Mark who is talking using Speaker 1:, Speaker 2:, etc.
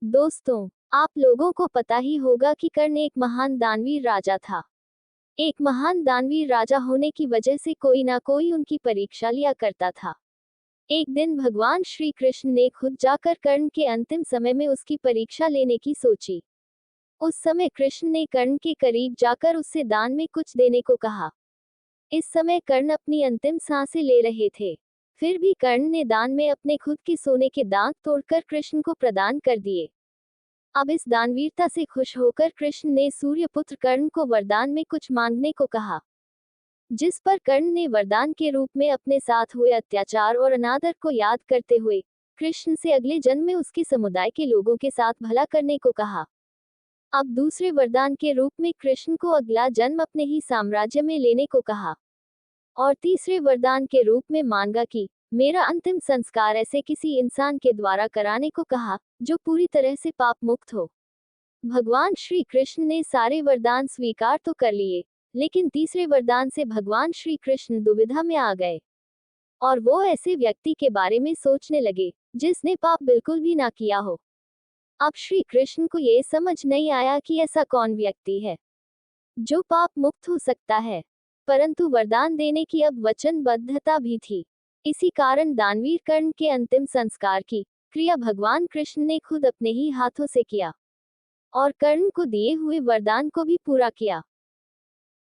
Speaker 1: दोस्तों, आप लोगों को पता ही होगा कि कर्ण एक महान दानवीर राजा था। एक महान दानवीर राजा होने की वजह से कोई ना कोई उनकी परीक्षा लिया करता था। एक दिन भगवान श्री कृष्ण ने खुद जाकर कर्ण के अंतिम समय में उसकी परीक्षा लेने की सोची। उस समय कृष्ण ने कर्ण के करीब जाकर उससे दान में कुछ देने को कहा। इस समय कर्ण अपनी अंतिम सांसें ले रहे थे। फिर भी कर्ण ने दान में अपने खुद के सोने के दांत तोड़कर कृष्ण को प्रदान कर दिए। अब इस दानवीरता से खुश होकर कृष्ण ने सूर्यपुत्र कर्ण को वरदान में कुछ मांगने को कहा, जिस पर कर्ण ने वरदान के रूप में अपने साथ हुए अत्याचार और अनादर को याद करते हुए कृष्ण से अगले जन्म में उसके समुदाय के लोगों के साथ भला करने को कहा। अब दूसरे वरदान के रूप में कृष्ण को अगला जन्म अपने ही साम्राज्य में लेने को कहा, और तीसरे वरदान के रूप में मांगा कि मेरा अंतिम संस्कार ऐसे किसी इंसान के द्वारा कराने को कहा जो पूरी तरह से पाप मुक्त हो। भगवान श्री कृष्ण ने सारे वरदान स्वीकार तो कर लिए, लेकिन तीसरे वरदान से भगवान श्री कृष्ण दुविधा में आ गए और वो ऐसे व्यक्ति के बारे में सोचने लगे जिसने पाप बिल्कुल भी ना किया हो। अब श्री कृष्ण को ये समझ नहीं आया कि ऐसा कौन व्यक्ति है जो पाप मुक्त हो सकता है, परंतु वरदान देने की अब वचनबद्धता भी थी। इसी कारण दानवीर कर्ण के अंतिम संस्कार की क्रिया भगवान कृष्ण ने खुद अपने ही हाथों से किया और कर्ण को दिए हुए वरदान को भी पूरा किया।